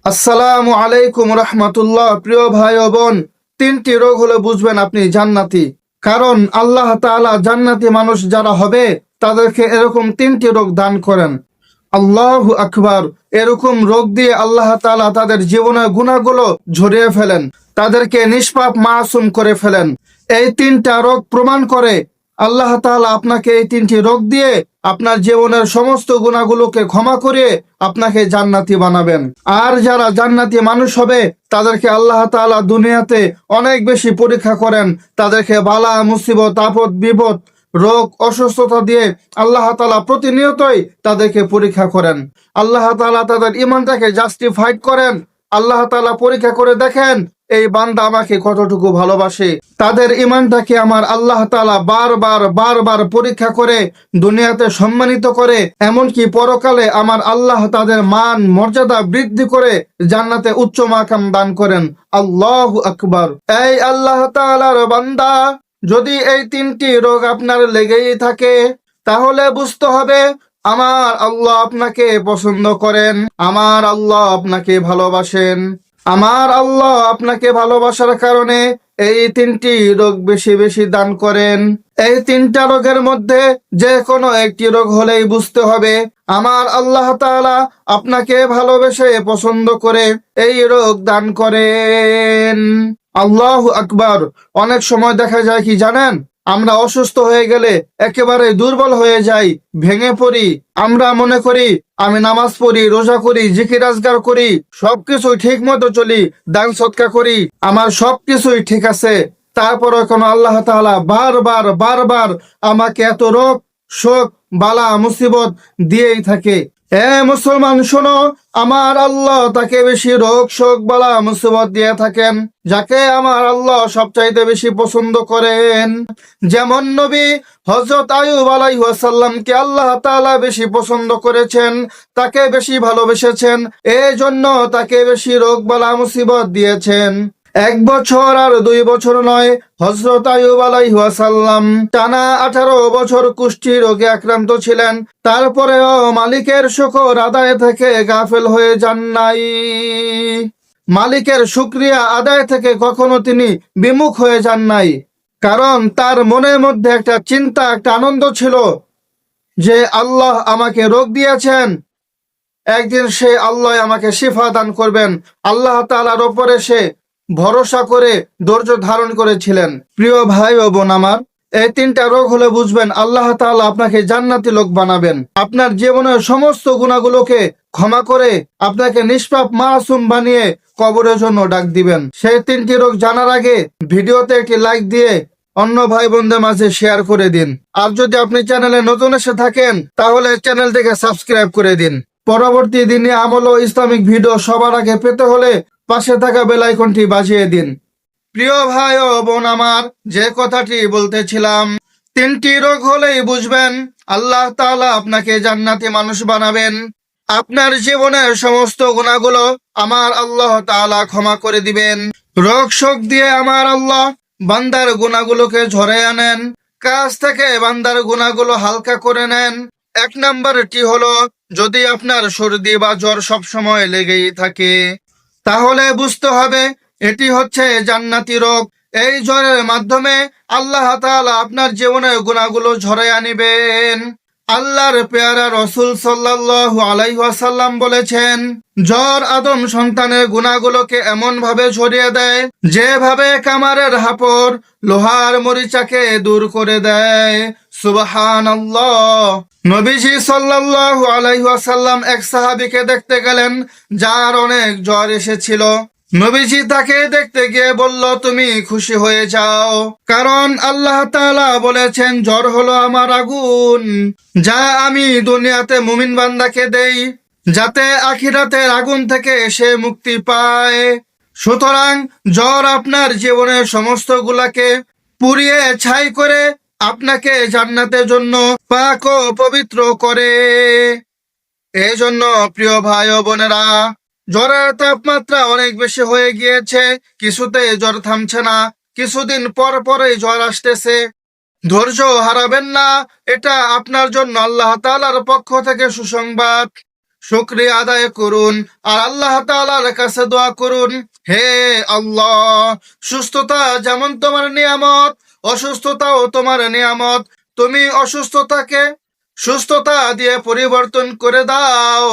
আসসালামু আলাইকুম রহমতুল্লাহ। প্রিয় ভাই ও বোন, তিনটি রোগ হলে বুঝবেন আপনি জান্নাতি। কারণ আল্লাহ তাআলা জান্নাতি মানুষ যারা হবে তাদেরকে এরকম তিনটি রোগ দান করেন। আল্লাহু আকবার। এরকম রোগ দিয়ে আল্লাহ তাআলা তাদের জীবনের গুনাহগুলো ঝরিয়ে ফেলেন, তাদেরকে নিষ্পাপ মাসুম করে ফেলেন। এই তিনটা রোগ প্রমাণ করে আল্লাহ তাআলা আপনাকে এই তিনটি রোগ দিয়ে আপনার জীবনের সমস্ত গুনাহগুলোকে ক্ষমা করে আপনাকে জান্নাতি বানাবেন। আর যারা জান্নাতি মানুষ হবে তাদেরকে আল্লাহ তাআলা দুনিয়াতে অনেক বেশি পরীক্ষা করেন, তাদেরকে বালা মুসিবত আপদ বিপদ রোগ অসুস্থতা দিয়ে আল্লাহ তাআলা প্রতিনিয়তই তাদেরকে পরীক্ষা করেন। আল্লাহ তাআলা তাদের ঈমানটাকে জাস্টিফাইড করেন। আল্লাহ তাআলা পরীক্ষা করে দেখেন এই বান্দা আমাকে কতটুকু ভালোবাসে। তাদের ঈমানটাকে আমার আল্লাহ তাআলা বারবার বারবার পরীক্ষা করে দুনিয়াতে সম্মানিত করে, এমনকি পরকালে আমার আল্লাহ তাদের মান মর্যাদা বৃদ্ধি করে জান্নাতে উচ্চ মাকাম দান করেন। আল্লাহু আকবার। এই আল্লাহ তাআলার বান্দা, যদি এই তিনটি রোগ আপনার লেগেই থাকে তাহলে বুঝতে হবে আমার আল্লাহ আপনাকে পছন্দ করেন, আমার আল্লাহ আপনাকে ভালোবাসেন। আমার আল্লাহ আপনাকে ভালোবাসার কারণে এই তিনটি রোগ বেশি বেশি দান করেন। এই তিনটা রোগের মধ্যে যে কোনো একটি রোগ হলেই বুঝতে হবে আমার আল্লাহ তাআলা আপনাকে ভালোবেসে পছন্দ করে এই রোগ দান করেন। আল্লাহু আকবার। অনেক সময় দেখা যায় কি জানেন, আমরা অসুস্থ হয়ে গেলে একেবারে দুর্বল হয়ে যাই, ভেঙে পড়ি। আমরা মনে করি আমি নামাজ পড়ি, রোজা করি, জিকির আজগার করি, সবকিছুই ঠিক মতো চলি, দান সৎকা করি, আমার সবকিছুই ঠিক আছে। তারপরে কোনো আল্লাহ তাআলা বারবার বারবার আমাকে এত রোগ শোক বালা মুসিবত দিয়েই থাকে। মুসলমান শোনো, আমার আল্লাহ তাকে বেশি রোগ শোক বালা মুসিবত দিয়ে থাকেন যাকে আমার আল্লাহ সবচাইতে বেশি পছন্দ করেন। যেমন নবী হযরত আইয়ুব আলাইহিস সালামকে আল্লাহ তাআলা বেশি পছন্দ করেছেন, তাকে বেশি ভালোবেসেছেন, এজন্য তাকে বেশি রোগ বালা মুসিবত দিয়েছেন। 1 বছর আর 2 বছর নয়, হযরত আইয়ুব আলাইহিস সালাম টানা 18 বছর কুষ্ঠি রোগে আক্রান্ত ছিলেন। তারপরেও মালিকের শুকর আদায় থেকে গাফেল হয়ে যান নাই। মালিকের শুকরিয়া আদায় থেকে কখনো তিনি বিমুখ হয়ে যান নাই। কারণ তার মনের মধ্যে একটা চিন্তা, একটা আনন্দ ছিল যে আল্লাহ আমাকে রোগ দিয়েছেন, একদিন সে আল্লাহ আমাকে শিফা দান করবেন। আল্লাহ তাআলার উপরে সে ভরসা করে ধৈর্য ধারণ করেছিলেন। প্রিয় ভাই ও বোন আমার, এই তিনটা রোগ হলে বুঝবেন আল্লাহ তাআলা আপনাকে জান্নাতি লোক বানাবেন, আপনার জীবনের সমস্ত গুনাহগুলোকে ক্ষমা করে আপনাকে নিষ্পাপ মাসুম বানিয়ে কবরের জন্য ডাক দিবেন। সেই তিনটি রোগ জানার আগে ভিডিওতে একটি লাইক দিয়ে অন্য ভাই বোনদের মাঝে শেয়ার করে দিন। আর যদি আপনি চ্যানেলে নতুন এসে থাকেন তাহলে চ্যানেলটিকে সাবস্ক্রাইব করে দিন। পরবর্তী দিনে আমল ও ইসলামিক ভিডিও সবার আগে পেতে হলে পাশে থাকা বেল আইকনটি বাজিয়ে দিন। প্রিয় ভাই ও বোন আমার, যে কথাটি বলতেছিলাম, তিনটি রোগ হলেই বুঝবেন আল্লাহ তাআলা আপনাকে জান্নাতি মানুষ বানাবেন। আপনার জীবনের সমস্ত গুনাহগুলো আমার আল্লাহ তাআলা ক্ষমা করে দিবেন। রোগ শোক দিয়ে আমার আল্লাহ বান্দার গুনাহগুলোকে ঝরাইয়া আনেন, কাছ থেকে বান্দার গুনাহগুলো হালকা করে নেন। 1 নম্বরটি হলো, যদি আপনার সর্দি বা জ্বর সব সময় লেগেই থাকে তাহলে বুঝতে হবে এটি হচ্ছে জান্নাতি রোগ। এই জ্বরের মাধ্যমে আল্লাহ তাআলা আপনার জীবনের গুনাহগুলো ঝরাইয়া নিবেন। আল্লাহর পেয়ারা রাসূল সাল্লাল্লাহু আলাইহি ওয়াসাল্লাম বলেছেন, জ্বর আদম সন্তানের গুনাহগুলোকে এমন ভাবে ঝরিয়ে দেয় যেভাবে কামারের হাপড় লোহার মরিচাকে দূর করে দেয়। সুবহানাল্লাহ। নবীজি সাল্লাল্লাহু আলাইহি ওয়াসাল্লাম এক সাহাবীকে দেখতে গেলেন যার অনেক জ্বর এসেছিল। নবীজি তাকে দেখতে গিয়ে বলল, তুমি খুশি হয়ে যাও, কারণ আল্লাহ তাআলা বলেছেন জ্বর হলো আমার আগুন, যা আমি দুনিয়াতে মুমিন বান্দাকে দেই যাতে আখিরাতের আগুন থেকে সে মুক্তি পায়। সুতরাং জ্বর আপনার জীবনের সমস্ত গুলাকে পুড়িয়ে ছাই করে আপনাকে জান্নাতের জন্য পাক ও পবিত্র করে। এই জন্য প্রিয় ভাই ও বোনেরা, জ্বরের তাপমাত্রা অনেক বেশি হয়ে গিয়েছে, কিছুতে জ্বর থামছে না, কিছুদিন পর পরেই জ্বর আসতেছে। ধৈর্য হারাবেন না, এটা আপনার জন্য আল্লাহ তাআলার পক্ষ থেকে সুসংবাদ। শুকরিয়া আদায় করুন আর আল্লাহ তাআলার কাছে দোয়া করুন, হে আল্লাহ, সুস্থতা যেমন তোমার নিয়ামত, অসুস্থতাও তোমার নিয়ামত। তুমি অসুস্থতাকে সুস্থতা দিয়ে পরিবর্তন করে দাও।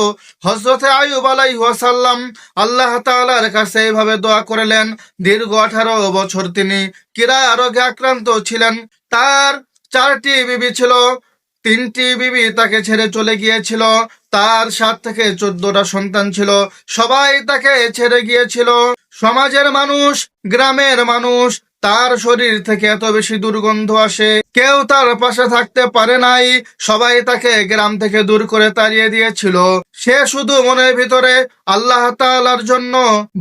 হযরতে আইয়ুব আলাইহিস সালাম আল্লাহ তাআলার কাছে এইভাবে দোয়া করলেন। দীর্ঘ 18 বছর তিনি কিরা রোগে আক্রান্ত ছিলেন। তার 4টি বিবি ছিল, 3টি বিবি তাকে ছেড়ে চলে গিয়েছিল। তার 7 থেকে 14টা সন্তান ছিল, সবাই তাকে ছেড়ে গিয়েছিল। সমাজের মানুষ, গ্রামের মানুষ, তার শরীর থেকে এত বেশি দুর্গন্ধ আসে, কেউ তার পাশে থাকতে পারে নাই। সবাই তাকে গ্রাম থেকে দূর করে তাড়িয়ে দিয়েছিল। সে শুধু মনের ভিতরে আল্লাহ তাআলার জন্য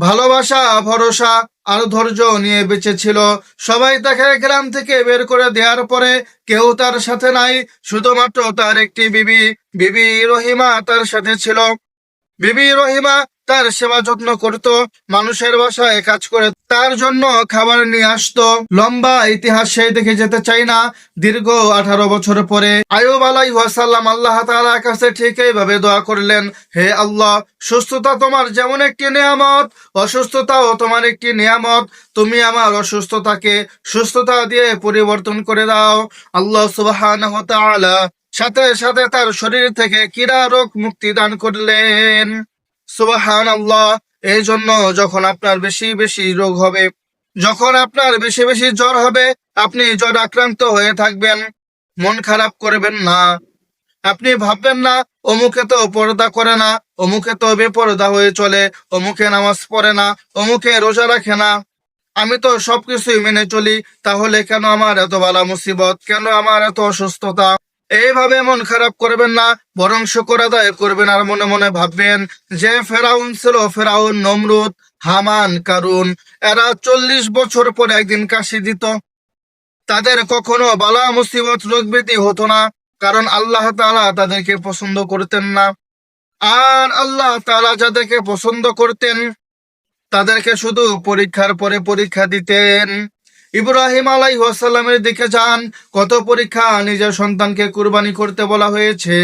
ভালোবাসা, ভরসা আর ধৈর্য নিয়ে বেঁচে ছিল। সবাই তাকে গ্রাম থেকে বের করে দেওয়ার পরে কেউ তার সাথে নাই, শুধুমাত্র তার একটি বিবি, বিবি রহিমা তার সাথে ছিল। বিবি রহিমা তার সেবা যত্ন করত, মানুষের বাসায় কাজ করে তার জন্য খাবার নিয়ে আসতো। লম্বা ইতিহাস সেই দেখে যেতে চাই না। দীর্ঘ 18 বছর পরে আইয়ুব আলাইহিস সালাম আল্লাহ তাআলার কাছে ঠিক এইভাবে দোয়া করলেন, হে আল্লাহ, সুস্থতা তোমার যেমন একটি নিয়ামত, অসুস্থতাও তোমার একটি নিয়ামত। তুমি আমার অসুস্থতাকে সুস্থতা দিয়ে পরিবর্তন করে দাও। আল্লাহ সুবহানাহু ওয়া তাআলা সাথে সাথে তার শরীর থেকে কিরা রোগ মুক্তি দান করলেন। সুবহানাল্লাহ। এই জন্য যখন আপনার বেশি বেশি রোগ হবে, যখন আপনার বেশি বেশি জ্বর হবে, আপনি জ্বর আক্রান্ত হয়ে থাকবেন, মন খারাপ করবেন না। আপনি ভাববেন না অমুকে তো পর্দা করে না, অমুকে তো বেপরদা হয়ে চলে, অমুকে নামাজ পড়ে না, অমুকে রোজা রাখে না, আমি তো সবকিছুই মেনে চলি, তাহলে কেন আমার এত বালা মুসিবত, কেন আমার এত অসুস্থতা? এইভাবে মন খারাপ করবেন না, বরং শুকর আদায় করবেন আর মনে মনে ভাববেন যে ফেরাউন ছিল, ফেরাউন, নমরুদ, হামান, কারুন, এরা 40 বছর পরে একদিন কাশি দিত। তাদের কখনো বালা মুসিবত রোগ ব্যাধি হতো না, কারণ আল্লাহ তাআলা তাদেরকে পছন্দ করতেন না। আর আল্লাহ তাআলা যাদেরকে পছন্দ করতেন তাদেরকে শুধু পরীক্ষার পরে পরীক্ষা দিতেন। ইব্রাহিম আলাইহিস সালামের দিকে যান, কত পরীক্ষা। নিজের সন্তানকে কুরবানি করতে বলা হয়েছে,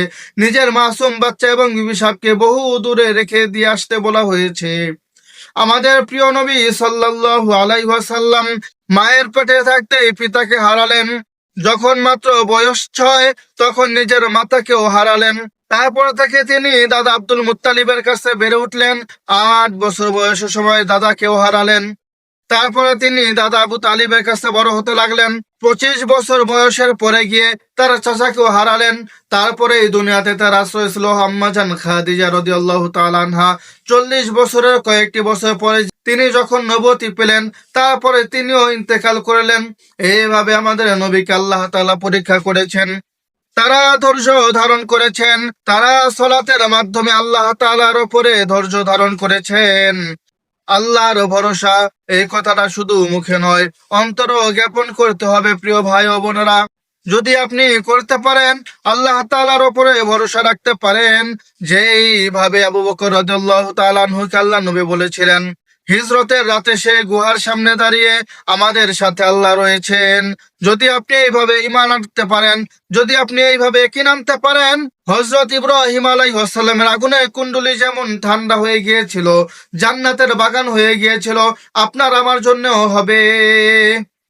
নিজের মাসুম বাচ্চা এবং বিবিসাবকে বহু দূরে রেখে দিয়ে আসতে বলা হয়েছে। আমাদের প্রিয় নবী সাল্লাল্লাহু আলাইহি ওয়াসাল্লাম মায়ের পেটে থাকতেই পিতাকে হারালেন। যখন মাত্র বয়স 6 তখন নিজের মাতাকেও হারালেন। তারপর থেকে তিনি দাদা আব্দুল মুত্তালিবের কাছে বেড়ে উঠলেন। 8 বছর বয়সের সময় দাদাকেও হারালেন। তারপরে তিনি দাদা আবু তালিবের কাছে বড় হতে লাগলেন। 25 বছর বয়সের পরে গিয়ে তার চাচাকেও হারালেন। তারপরে এই দুনিয়াতে তার আশ্রয় ছিল আম্মা জান খাদিজা রাদিয়াল্লাহু তাআলা আনহা। 40 বছরের কয়েকটি বছর পরে তিনি যখন নবুয়তি পেলেন, তারপরে তিনিও ইন্তেকাল করলেন। এইভাবে আমাদের নবীকে আল্লাহ তাআলা পরীক্ষা করেছেন। তারা ধৈর্য ধারণ করেছেন, তারা সালাতের মাধ্যমে আল্লাহ তাআলার উপরে ধৈর্য ধারণ করেছেন। আল্লাহর ভরসা, এই কথাটা শুধু মুখে নয়, অন্তরও জ্ঞাপন করতে হবে। প্রিয় ভাই ও বোনেরা, যদি আপনি করতে পারেন, আল্লাহ তাআলার উপরে ভরসা রাখতে পারেন, যেইভাবে আবু বকর রাদিয়াল্লাহু তাআলা আনহুকে আল্লাহ নবী বলেছিলেন, হিজরতের রাতে সে গুহার সামনে দাঁড়িয়ে আমাদের সাথে আল্লাহ রয়েছেন। যদি আপনি এইভাবে ঈমান আনতে পারেন, যদি আপনি এইভাবে ইয়াকিন আনতে পারেন, হযরত ইব্রাহিম আলাইহিস সালামের আগুনের কুণ্ডলী যেমন ঠান্ডা হয়ে গিয়েছিল, জান্নাতের বাগান হয়ে গিয়েছিল, আপনার আমার জন্যও হবে।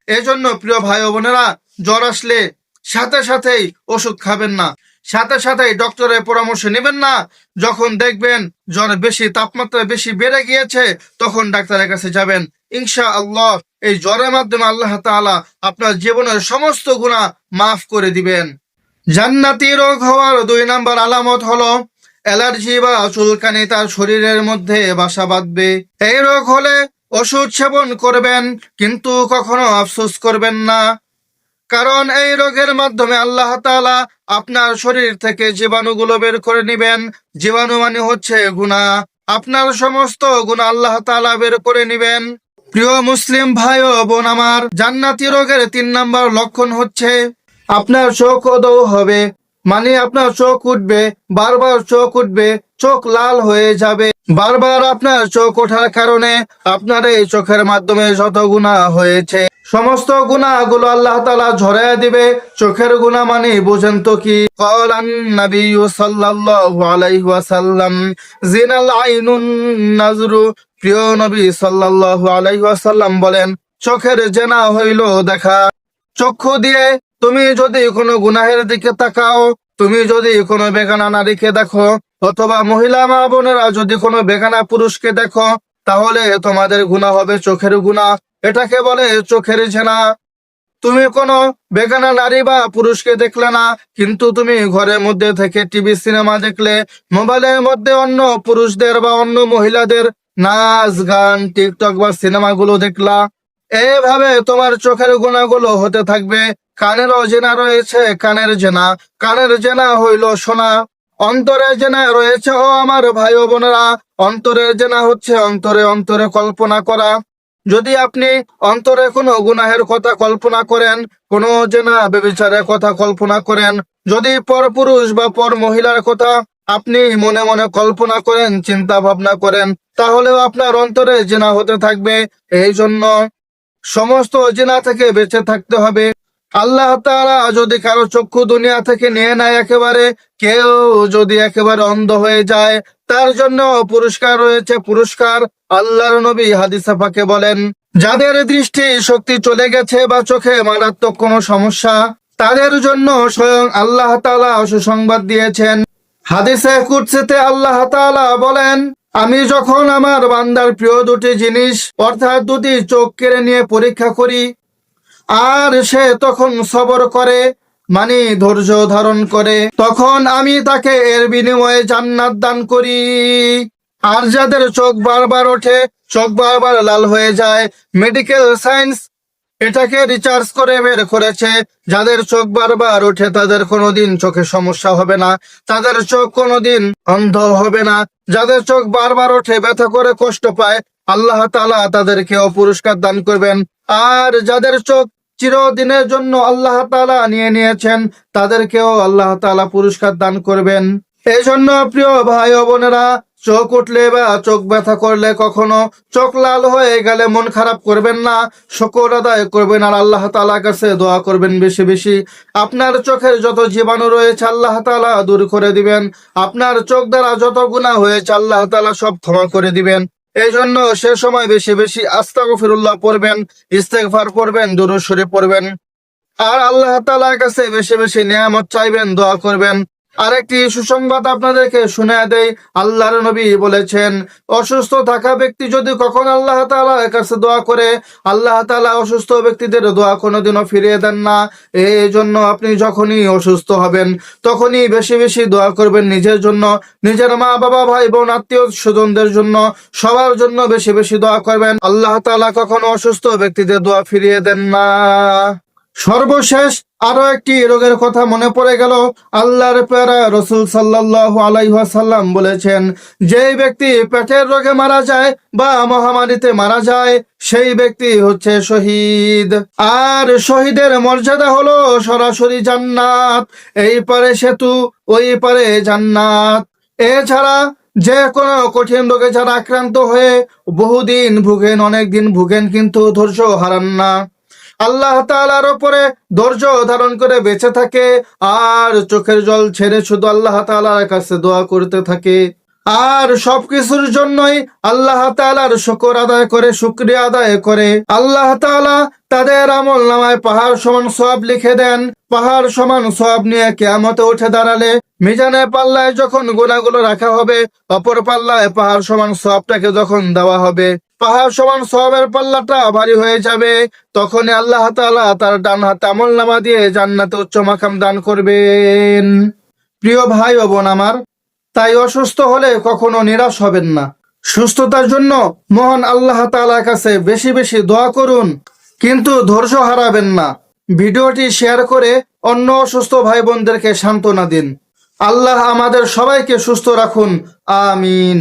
এজন্য প্রিয় ভাই ও বোনেরা, জ্বর আসলে সাথে সাথেই ওষুধ খাবেন না, সাথে সাথেই ডক্টরের পরামর্শ নেবেন না। যখন দেখবেন জ্বর বেশি, তাপমাত্রা বেশি বেড়ে গিয়েছে, তখন ডাক্তারের কাছে যাবেন। ইনশাআল্লাহ এই জ্বরের মাধ্যমে আল্লাহ তাআলা আপনার জীবনের সমস্ত গুনাহ মাফ করে দিবেন। জান্নাতি রোগ হওয়ার 2 নম্বর আলামত হলো অ্যালার্জি বা চুলকানি তার শরীরের মধ্যে বাসা বাঁধবে। এই রোগ হলে ওষুধ সেবন করবেন, কিন্তু কখনো আফসোস করবেন না, কারণ এই রোগের মাধ্যমে আল্লাহ তাআলা আপনার শরীর থেকে জীবাণুগুলো বের করে নিবেন। জীবাণু মানে হচ্ছে গুনাহ, আপনার সমস্ত গুনাহ আল্লাহ তাআলা বের করে নিবেন। প্রিয় মুসলিম ভাই ও বোন আমার, জান্নাতি রোগের 3 নম্বর লক্ষণ হচ্ছে আপনার চোখ উদয় হবে, মানে আপনার চোখ উঠবে, বারবার চোখ উঠবে, চোখ লাল হয়ে যাবে। বারবার আপনার চোখ ওঠার কারণে আপনার এই চোখের মাধ্যমে যত গুনাহ হয়েছে সমস্ত গুনাহগুলো আল্লাহ তাআলা ঝরাইয়া দিবে। চোখের গুনাহ মানে বুঝেন তো কি? ক্বালান নাবিয়্যু সাল্লাল্লাহু আলাইহি ওয়াসাল্লাম জিনাল আইনুন নাজরু। প্রিয় নবী সাল্লাল্লাহু আলাইহি ওয়াসাল্লাম বলেন, চোখের জেনা হইল দেখা। চক্ষু দিয়ে তুমি যদি কোনো গুনাহের দিকে তাকাও, তুমি যদি কোনো বেগানা নারীকে দেখো, অথবা মহিলা মা বোনেরা যদি কোনো বেগানা পুরুষকে দেখো, তাহলে তোমাদের গুনাহ হবে চোখের গুনাহ। এটাকে বলে চোখের জেনা। তুমি কোনো বেগানা নারী বা পুরুষকে দেখলে না, কিন্তু তুমি ঘরের মধ্যে থেকে টিভি সিনেমা দেখলে, মোবাইলের মধ্যে অন্য পুরুষদের বা অন্য মহিলাদের নাচ গান টিকটক বা সিনেমাগুলো দেখলা, এভাবে তোমার চোখের গুণাগুলো হতে থাকবে। কানেরও জেনা রয়েছে, কানের জেনা। কানের জেনা হইল শোনা। অন্তরের জেনা রয়েছে ও আমার ভাই ও বোনেরা, অন্তরের জেনা হচ্ছে অন্তরে অন্তরে কল্পনা করা। যদি আপনি অন্তরে কোনো গুনাহের কথা কল্পনা করেন, কোনো জেনা ব্যভিচারের কথা কল্পনা করেন, যদি পরপুরুষ বা পর মহিলার কথা আপনি মনে মনে কল্পনা করেন, চিন্তা ভাবনা করেন, তাহলেও আপনার অন্তরে জেনা হতে থাকবে। এই জন্য সমস্ত জিনা থেকে বেঁচে থাকতে হবে। আল্লাহ তাআলা যদি কারো চক্ষু দুনিয়া থেকে নিয়ে নেয় একেবারে, কেউ যদি একেবারে অন্ধ হয়ে যায়, তার জন্য পুরস্কার রয়েছে, পুরস্কার। আল্লাহর নবী হাদিসে পাকে বলেন, যাদের দৃষ্টি শক্তি চলে গেছে বা চোখে মারাত্মক কোনো সমস্যা, তাদের জন্য স্বয়ং আল্লাহ তাআলা সুসংবাদ দিয়েছেন। হাদিসে কুদসিতে আল্লাহ তাআলা বলেন, আমি যখন আমার বান্দার প্রিয় দুটি জিনিস অর্থাৎ দুটি চোখ কেড়ে নিয়ে পরীক্ষা করি, আর সে তখন সবর করে, মানে ধৈর্য ধারণ করে, তখন আমি তাকে এর বিনিময়ে জান্নাত দান করি। আর যাদের চোখ বারবার ওঠে, চোখ বারবার লাল হয়ে যায়, মেডিকেল সায়েন্স এটাকে রিসার্চ করে বের করেছে, যাদের চোখ বারবার ওঠে তাদের কোনোদিন চোখে সমস্যা হবে না, তাদের চোখ কোনোদিন অন্ধ হবে না। যাদের চোখ বারবার ওঠে, ব্যথা করে, কষ্ট পায়, আল্লাহ তাআলা তাদেরকেও পুরস্কার দান করবেন। আর যাদের চোখ চিরদিনের জন্য আল্লাহ তাআলা নিয়ে নিয়েছেন, তাদেরকেও আল্লাহ তাআলা পুরস্কার দান করবেন। এই জন্য প্রিয় ভাই ও বোনেরা, চোখ উঠলে বা চোখ ব্যথা করলে, কখনো চোখ লাল হয়ে গেলে মন খারাপ করবেন না, শুকর আদায় করবেন আর আল্লাহ তাআলার কাছে দোয়া করবেন বেশি বেশি। আপনার চোখের যত জীবাণু রয়েছে আল্লাহ তাআলা দূর করে দিবেন। আপনার চোখ দ্বারা যত গুনাহ হয়েছে আল্লাহ তাআলা সব ক্ষমা করে দিবেন। এই জন্য সে সময় বেশি বেশি আস্তাগফিরুল্লাহ পড়বেন, ইস্তেগফার পড়বেন, দুরূদ শরীফ পড়বেন, আর আল্লাহ তাআলার কাছে বেশি বেশি নিয়ামত চাইবেন, দোয়া করবেন। আরেকটি সুসংবাদ আপনাদেরকে শুনিয়ে দেই, আল্লাহর নবী বলেছেন, অসুস্থ থাকা ব্যক্তি যদি কখন আল্লাহ তাআলার কাছে দোয়া করে, আল্লাহ তাআলা অসুস্থ ব্যক্তিদের দোয়া কোনোদিনও ফিরিয়ে দেন না। এই জন্য আপনি যখনই অসুস্থ হবেন তখনই বেশি বেশি দোয়া করবেন, নিজের জন্য, নিজের মা বাবা ভাই বোন আত্মীয় স্বজনদের জন্য, সবার জন্য বেশি বেশি দোয়া করবেন। আল্লাহ তাআলা কখনো অসুস্থ ব্যক্তিদের দোয়া ফিরিয়ে দেন না। সর্বশেষ আরো একটি রোগের কথা মনে পড়ে গেল। আল্লাহর প্যারা রাসূল সাল্লাল্লাহু আলাইহি ওয়াসাল্লাম বলেছেন, যেই ব্যক্তি পেটের রোগে মারা যায় বা মহামারীতে মারা যায়, সেই ব্যক্তি হচ্ছে শহীদ। আর শহীদের মর্যাদা হলো সরাসরি জান্নাত। এই পারে সেতু, ওই পারে জান্নাত। এছাড়া যে কোনো কঠিন রোগে যারা আক্রান্ত হয়ে বহুদিন ভুগেন, অনেক দিন ভুগেন, কিন্তু ধৈর্য হারান না, আল্লাহ তাআলার উপরে ধৈর্য ধারণ করে বেঁচে থাকে, আর চোখের জল ছেড়ে শুধু আল্লাহ তাআলার কাছে দোয়া করতে থাকে, আর সবকিছুর জন্যই আল্লাহ তাআলার শুকর আদায় করে, শুকরিয়া আদায় করে, আল্লাহ তাআলা তাদের আমল নামায় পাহাড় সমান সওয়াব লিখে দেন। পাহাড় সমান সওয়াব নিয়ে কিয়ামতে উঠে দাঁড়ালে মিজানের পাল্লায় যখন গুনাহগুলো রাখা হবে, অপর পাল্লায় পাহাড় সমান সওয়াবটাকে যখন দেওয়া হবে, পাহাড় সমান সওয়াবের পাল্লাটা ভারী হয়ে যাবে। তখনই আল্লাহ তাআলা তার ডান হাতে আমলনামা দিয়ে জান্নাতে উচ্চ মাকাম দান করবেন। প্রিয় ভাই ও বোন আমার, তাই অসুস্থ হলে কখনো নিরাশ হবেন না। সুস্থতার জন্য মহান আল্লাহ তাআলার কাছে বেশি বেশি দোয়া করুন, কিন্তু ধৈর্য হারাবেন না। ভিডিওটি শেয়ার করে অন্য অসুস্থ ভাই বোনদেরকে সান্ত্বনা দিন। আল্লাহ আমাদের সবাইকে সুস্থ রাখুন, আমিন।